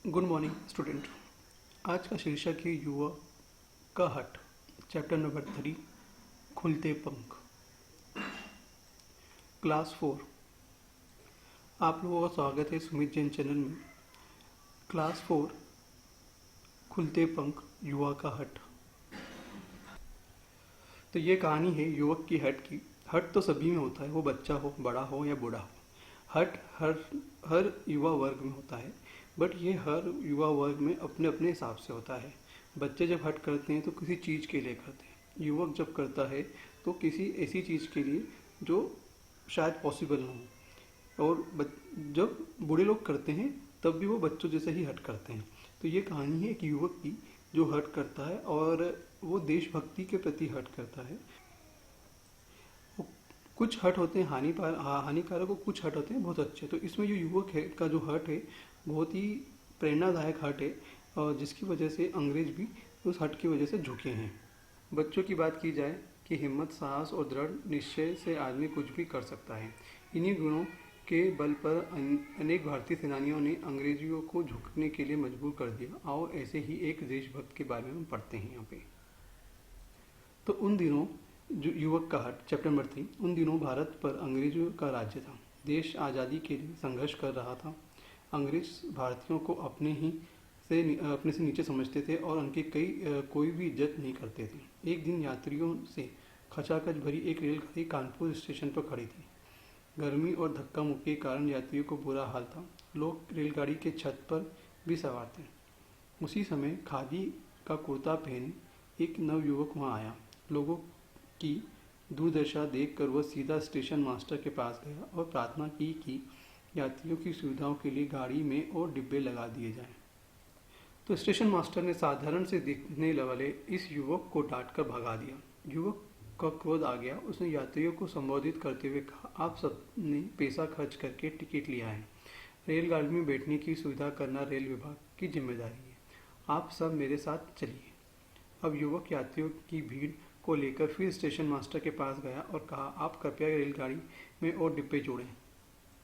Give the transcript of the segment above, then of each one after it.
Good morning student. आज का शीर्षक है युवा का हट। चैप्टर नंबर 3, खुलते पंख। क्लास 4। आप लोगों का स्वागत है सुमित जैन चैनल में। क्लास 4, खुलते पंख, युवा का हट। तो ये कहानी है युवक की हट की। हट तो सभी में होता है, वो बच्चा हो, बड़ा हो या बूढ़ा हो। हट हर हर युवा वर्ग में होता है, बट ये हर युवा वर्ग में अपने अपने हिसाब से होता है। बच्चे जब हट करते हैं तो किसी चीज़ के लिए करते हैं। युवक जब करता है तो किसी ऐसी चीज़ के लिए जो शायद पॉसिबल ना हो। और जब बूढ़े लोग करते हैं तब भी वो बच्चों जैसे ही हट करते हैं। तो ये कहानी है एक युवक की जो हट करता है और वो देशभक्ति के प्रति हट करता है। कुछ हट होते हैं हानिकारक और कुछ हट होते हैं बहुत अच्छे। तो इसमें जो युवक है का जो हट है बहुत ही प्रेरणादायक हट है, और जिसकी वजह से अंग्रेज भी उस हट की वजह से झुके हैं। बच्चों की बात की जाए कि हिम्मत, साहस और दृढ़ निश्चय से आदमी कुछ भी कर सकता है। इन्हीं गुणों के बल पर अनेक भारतीय सेनानियों ने अंग्रेजियों को झुकने के लिए मजबूर कर दिया। आओ ऐसे ही एक देशभक्त के बारे में पढ़ते हैं यहाँ पे। तो उन दिनों जो युवक का हट, चैप्टर नंबर 3। उन दिनों भारत पर अंग्रेजों का राज्य था। देश आज़ादी के लिए संघर्ष कर रहा था। अंग्रेज भारतीयों को अपने से नीचे समझते थे और उनकी कोई भी इज्जत नहीं करते थे। एक दिन यात्रियों से खचाखच भरी एक रेलगाड़ी कानपुर स्टेशन पर खड़ी थी। गर्मी और धक्का मुक्की के कारण यात्रियों को बुरा हाल था। लोग रेलगाड़ी के छत पर भी सवार थे। उसी समय खादी का कुर्ता पहने एक नवयुवक वहाँ आया। लोगों की दुर्दशा देखकर वह सीधा स्टेशन मास्टर के पास गया और प्रार्थना की कि यात्रियों की सुविधाओं के लिए गाड़ी में और डिब्बे लगा दिए जाएं। तो स्टेशन मास्टर ने साधारण से दिखने वाले इस युवक को डांटकर भगा दिया। युवक का क्रोध आ गया। उसने यात्रियों को संबोधित करते हुए कहा, आप सबने पैसा खर्च करके टिकट लिया है। रेलगाड़ी में बैठने की सुविधा करना रेल विभाग की जिम्मेदारी है। आप सब मेरे साथ चलिए। अब युवक यात्रियों की भीड़ को लेकर फिर स्टेशन मास्टर के पास गया और कहा, आप कृपया रेलगाड़ी में और डिब्बे जोड़ें।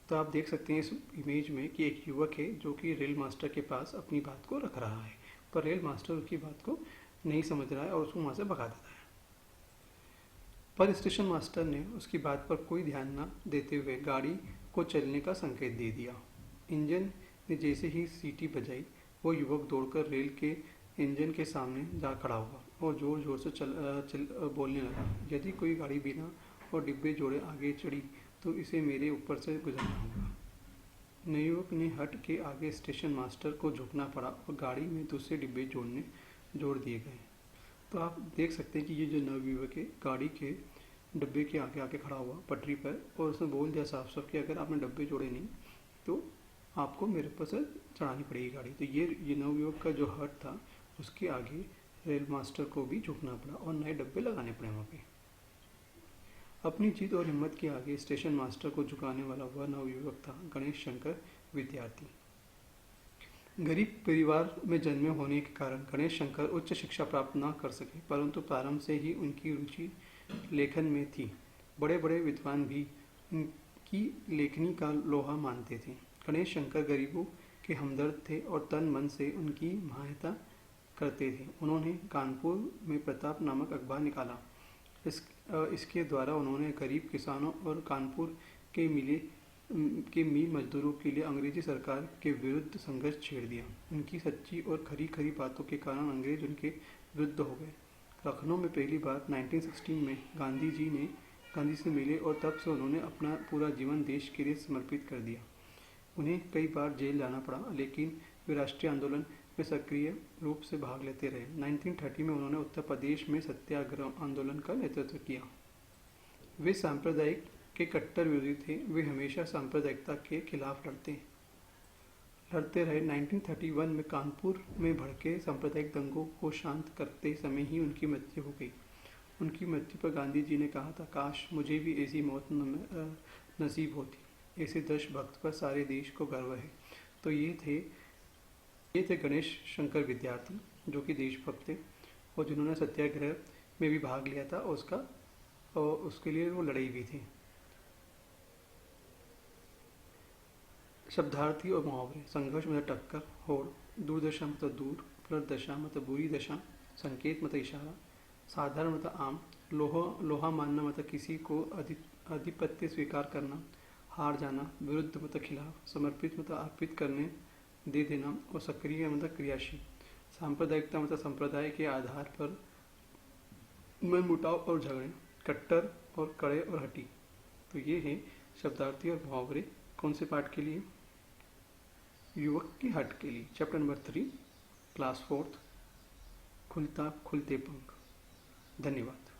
तो आप देख सकते हैं इस इमेज में कि एक युवक है जो कि रेल मास्टर के पास अपनी बात को रख रहा है, पर रेल मास्टर उसकी बात को नहीं समझ रहा है और उसको वहाँ से भगा देता है। पर स्टेशन मास्टर ने उसकी बात पर कोई ध्यान न देते हुए गाड़ी को चलने का संकेत दे दिया। इंजन ने जैसे ही सीटी बजाई, वो युवक दौड़कर रेल के इंजन के सामने जा खड़ा हुआ और जोर जोर से बोलने लगा, यदि कोई गाड़ी बिना और डिब्बे जोड़े आगे चढ़ी तो इसे मेरे ऊपर से गुजरना होगा। नवयुवक ने हट के आगे स्टेशन मास्टर को झुकना पड़ा और गाड़ी में दूसरे डिब्बे जोड़ दिए गए। तो आप देख सकते हैं कि ये जो नवयुवक है गाड़ी के डब्बे के आगे आके खड़ा हुआ पटरी पर, और उसने बोल दिया साफ साफ कि अगर आपने डब्बे जोड़े नहीं तो आपको मेरे ऊपर से चढ़ानी पड़ेगी गाड़ी। तो ये नवयुवक का जो हट था उसके आगे रेल मास्टर को भी झुकना पड़ा और नए डब्बे लगाने पड़े वहाँ पे। अपनी जीत और हिम्मत के आगे स्टेशन मास्टर को झुकाने वाला वह नवयुवक था गणेश शंकर विद्यार्थी। गरीब परिवार में जन्मे होने के कारण गणेश शंकर उच्च शिक्षा प्राप्त न कर सके, परंतु प्रारंभ से ही उनकी रुचि लेखन में थी। बड़े बड़े विद्वान भी उनकी लेखनी का लोहा मानते थे। गणेश शंकर गरीबों के हमदर्द थे और तन मन से उनकी सहायता करते थे। उन्होंने कानपुर में प्रताप नामक अखबार निकाला। इसके द्वारा उन्होंने गरीब किसानों और कानपुर के मील मजदूरों के लिए अंग्रेजी सरकार के विरुद्ध संघर्ष छेड़ दिया। उनकी सच्ची और खरी खरी बातों के कारण अंग्रेज उनके विरुद्ध हो गए। लखनऊ में पहली बार 1916 में गांधी से मिले और तब से उन्होंने अपना पूरा जीवन देश के लिए समर्पित कर दिया। उन्हें कई बार जेल जाना पड़ा, लेकिन वे राष्ट्रीय आंदोलन में सक्रिय रूप से भाग लेते रहे। 1930 में उन्होंने उत्तर प्रदेश में सत्याग्रह आंदोलन का नेतृत्व किया। वे सांप्रदायिक के कट्टर विरोधी थे। वे हमेशा सांप्रदायिकता के खिलाफ लड़ते रहे। 1931 में कानपुर में भड़के सांप्रदायिक दंगों को शांत करते समय ही उनकी मृत्यु हो गई। उनकी मृत्यु पर गांधी जी ने कहा था, काश मुझे भी ऐसी मौत नसीब होती। ऐसे देशभक्त पर सारे देश को गर्व है। तो ये थे गणेश शंकर विद्यार्थी जो कि देशभक्त थे और जिन्होंने सत्याग्रह में भी भाग लिया था और उसके लिए वो लड़ाई भी थी। शब्दार्थी और मुहावरे। संघर्ष मतलब टक्कर, होड़। दूरदशा मतलब दूर, उपलब्ध दशा मतलब बुरी दशा, संकेत मतलब इशारा, साधारण मतलब आम, लोहा मानना मतलब किसी को आधिपत्य स्वीकार करना, हार जाना, विरुद्ध मतलब खिलाफ, समर्पित मतलब अर्पित करने, दे देना, और सक्रिय मतलब क्रियाशील। सांप्रदायिकता मतलब संप्रदाय के आधार पर मनमुटाव और झगड़े, कट्टर और कड़े और हटी। तो ये है शब्दार्थी और मुहावरे। कौन से पाठ के लिए? युवक की हट के लिए। चैप्टर नंबर 3, क्लास 4, खुलते पंख। धन्यवाद।